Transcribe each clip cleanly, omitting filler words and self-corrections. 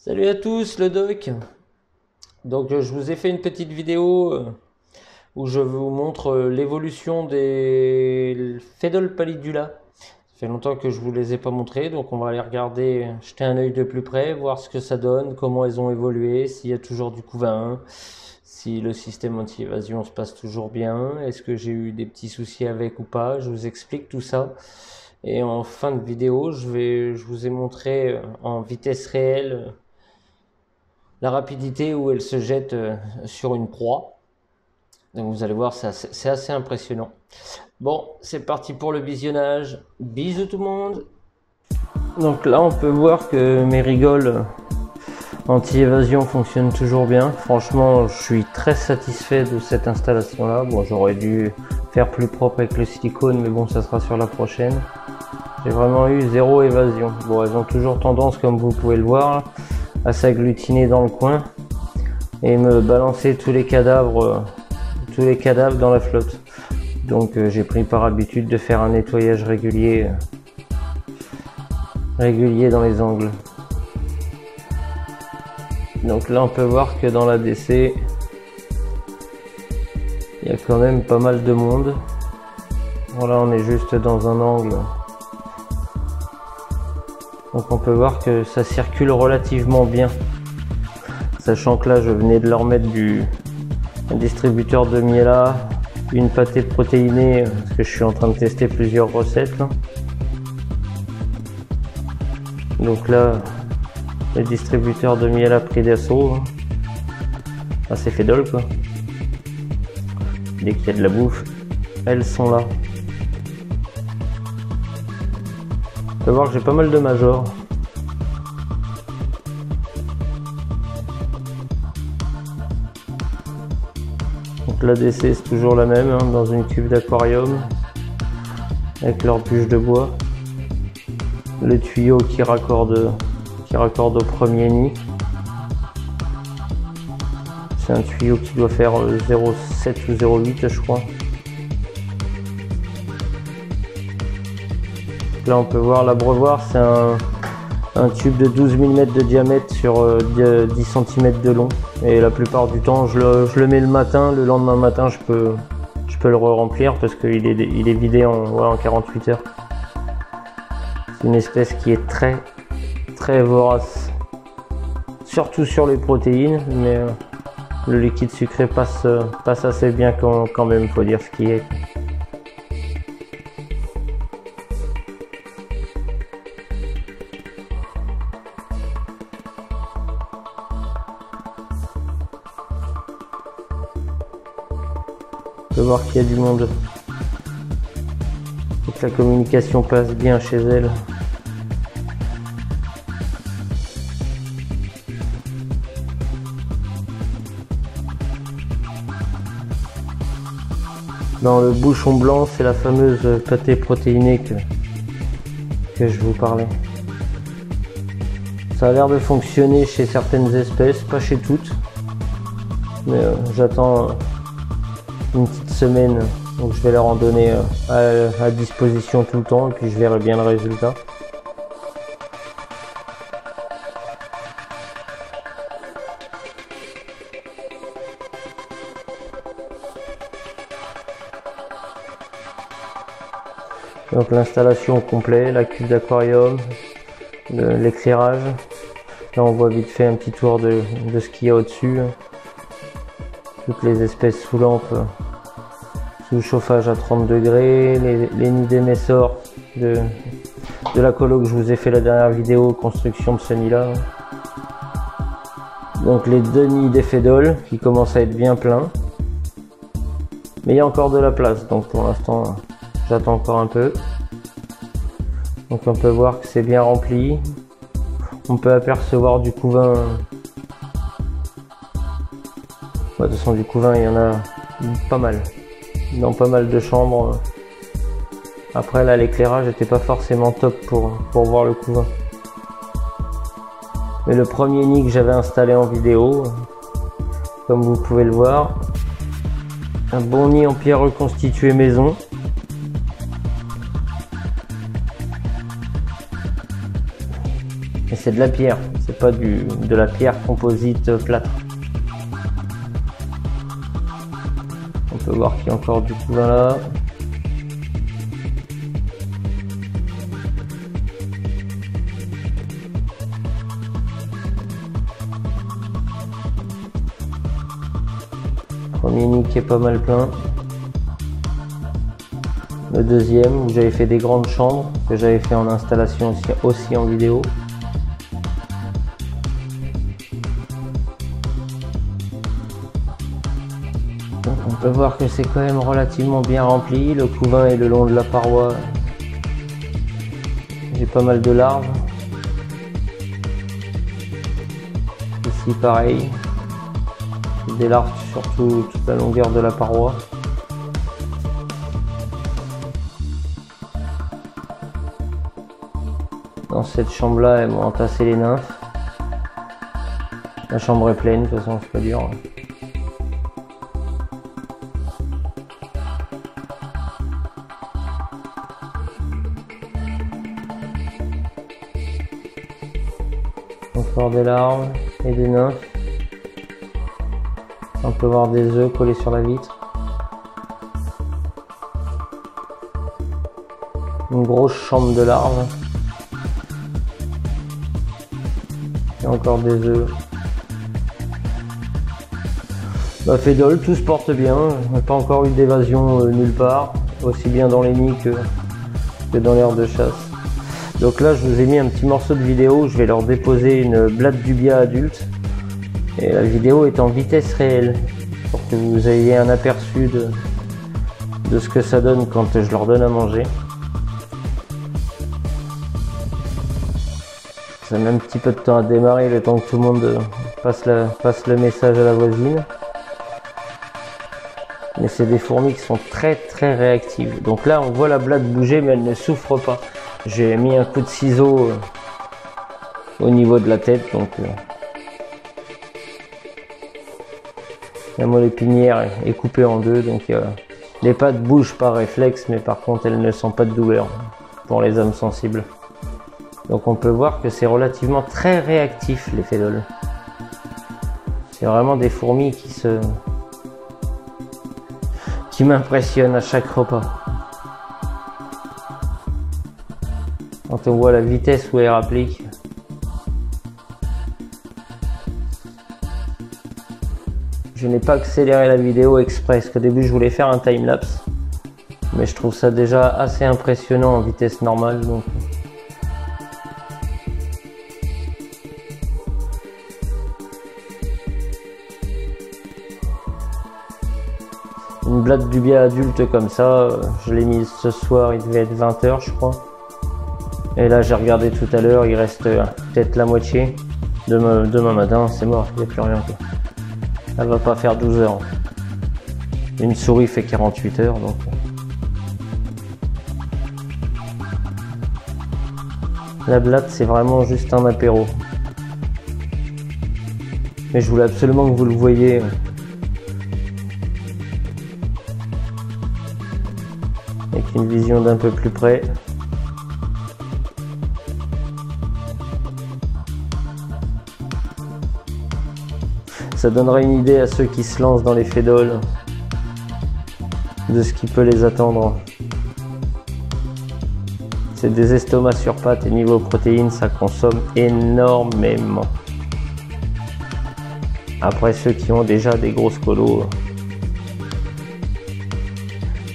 Salut à tous, le doc. Donc je vous ai fait une petite vidéo où je vous montre l'évolution des Phédol pallidula. Ça fait longtemps que je vous les ai pas montrés, donc on va les regarder, jeter un œil de plus près, voir ce que ça donne, comment elles ont évolué, s'il y a toujours du couvain, si le système anti-évasion se passe toujours bien, est-ce que j'ai eu des petits soucis avec ou pas. Je vous explique tout ça. Et en fin de vidéo, je vous ai montré en vitesse réelle la rapidité où elle se jette sur une proie. Donc vous allez voir, c'est assez impressionnant. Bon, c'est parti pour le visionnage. Bisous tout le monde. Donc là, on peut voir que mes rigoles anti-évasion fonctionnent toujours bien. Franchement, je suis très satisfait de cette installation-là. Bon, j'aurais dû faire plus propre avec le silicone, mais bon, ça sera sur la prochaine. J'ai vraiment eu zéro évasion. Bon, elles ont toujours tendance, comme vous pouvez le voir, à s'agglutiner dans le coin et me balancer tous les cadavres dans la flotte. Donc j'ai pris par habitude de faire un nettoyage régulier dans les angles. Donc là on peut voir que dans la DC il y a quand même pas mal de monde. Voilà, on est juste dans un angle. Donc on peut voir que ça circule relativement bien. Sachant que là je venais de leur mettre un distributeur de miela, une pâtée protéinée, parce que je suis en train de tester plusieurs recettes là. Donc là, le distributeur de miela pris d'assaut. Ah, c'est Phédol quoi. Dès qu'il y a de la bouffe, elles sont là. On peut voir que j'ai pas mal de majors. Donc l'ADC c'est toujours la même, hein, dans une cuve d'aquarium avec leur bûche de bois. Le tuyau qui raccorde au premier nid. C'est un tuyau qui doit faire 0,7 ou 0,8 je crois. Là on peut voir l'abreuvoir, c'est un tube de 12 mm de diamètre sur 10 cm de long. Et la plupart du temps je le mets le matin, le lendemain matin je peux le re-remplir parce qu'il est vidé en 48 heures. C'est une espèce qui est très vorace. Surtout sur les protéines, mais le liquide sucré passe assez bien quand même, faut dire ce qui est. On peut voir qu'il y a du monde et que la communication passe bien chez elle. Dans le bouchon blanc, c'est la fameuse pâtée protéinée que je vous parlais. Ça a l'air de fonctionner chez certaines espèces, pas chez toutes, mais j'attends une petite semaine, donc je vais leur en donner à disposition tout le temps et puis je verrai bien le résultat. Donc l'installation au complet, la cuve d'aquarium, l'éclairage. Là on voit vite fait un petit tour de ce qu'il y a au-dessus. Toutes les espèces sous lampe, sous chauffage à 30 degrés, les nids d'émessors de la colo que je vous ai fait la dernière vidéo, construction de ce nid là. Donc les deux nids des Phédol qui commencent à être bien pleins. Mais il y a encore de la place, donc pour l'instant j'attends encore un peu. Donc on peut voir que c'est bien rempli. On peut apercevoir du couvain. De toute façon du couvain il y en a pas mal. Dans pas mal de chambres. Après là l'éclairage n'était pas forcément top pour voir le couvain. Mais le premier nid que j'avais installé en vidéo, comme vous pouvez le voir, un bon nid en pierre reconstituée maison. Mais c'est de la pierre, c'est pas de la pierre composite plâtre. On peut voir qu'il y a encore du couvain là. Premier nid qui est pas mal plein. Le deuxième où j'avais fait des grandes chambres que j'avais fait en installation aussi en vidéo. Donc on peut voir que c'est quand même relativement bien rempli. Le couvain est le long de la paroi. J'ai pas mal de larves. Ici pareil. Des larves sur toute la longueur de la paroi. Dans cette chambre là, elles m'ont entassé les nymphes. La chambre est pleine, de toute façon c'est pas dur. Encore des larves et des nymphes. On peut voir des œufs collés sur la vitre. Une grosse chambre de larves. Et encore des œufs. Fédole, tout se porte bien. On n'a pas encore eu d'évasion nulle part. Aussi bien dans les nids que dans l'aire de chasse. Donc là, je vous ai mis un petit morceau de vidéo. Je vais leur déposer une blatte dubia adulte. Et la vidéo est en vitesse réelle pour que vous ayez un aperçu de ce que ça donne quand je leur donne à manger. Ça met un petit peu de temps à démarrer, le temps que tout le monde passe le message à la voisine. Mais c'est des fourmis qui sont très très réactives. Donc là on voit la blatte bouger mais elle ne souffre pas. J'ai mis un coup de ciseau au niveau de la tête, donc la moelle épinière est coupée en deux, donc les pattes bougent par réflexe, mais par contre elles ne sentent pas de douleur pour les âmes sensibles. Donc on peut voir que c'est relativement très réactif les fédoles. C'est vraiment des fourmis qui m'impressionnent à chaque repas. Quand on voit la vitesse où elles appliquent. Je n'ai pas accéléré la vidéo exprès, parce qu'au début je voulais faire un timelapse. Mais je trouve ça déjà assez impressionnant en vitesse normale. Donc une blatte dubia adulte comme ça, je l'ai mise ce soir, il devait être 20 h je crois. Et là j'ai regardé tout à l'heure, il reste peut-être la moitié. Demain matin c'est mort, il n'y a plus rien quoi. Elle va pas faire 12 heures. Une souris fait 48 heures donc. La blatte c'est vraiment juste un apéro. Mais je voulais absolument que vous le voyiez. Avec une vision d'un peu plus près. Ça donnera une idée à ceux qui se lancent dans les fédoles de ce qui peut les attendre. C'est des estomacs sur pattes et niveau protéines, ça consomme énormément. Après ceux qui ont déjà des grosses colos,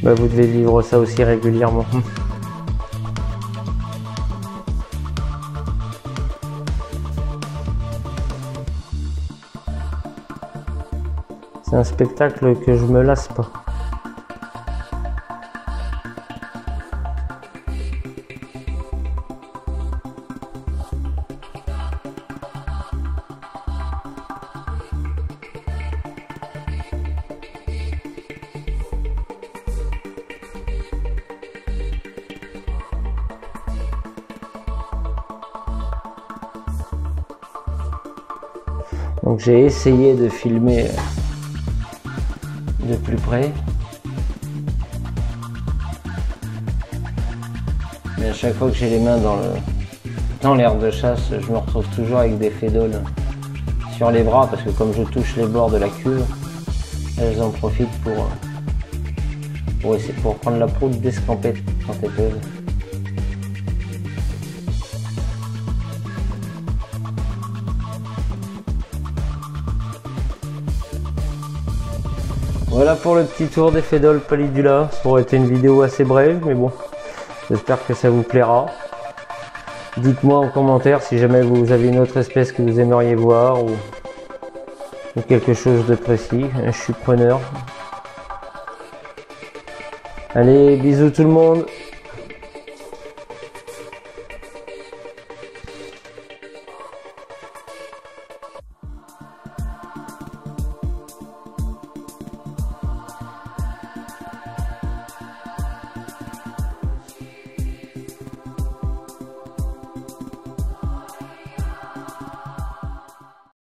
vous devez vivre ça aussi régulièrement. C'est un spectacle que je me lasse pas. Donc j'ai essayé de filmer de plus près, mais à chaque fois que j'ai les mains Maintenant, l'aire de chasse, je me retrouve toujours avec des fédoles sur les bras parce que comme je touche les bords de la cuve, elles en profitent pour prendre la proue d'escampette quand elles peuvent. Voilà pour le petit tour des fédoles pallidula. Ça aurait été une vidéo assez brève, mais bon, j'espère que ça vous plaira. Dites-moi en commentaire si jamais vous avez une autre espèce que vous aimeriez voir ou quelque chose de précis. Je suis preneur. Allez, bisous tout le monde.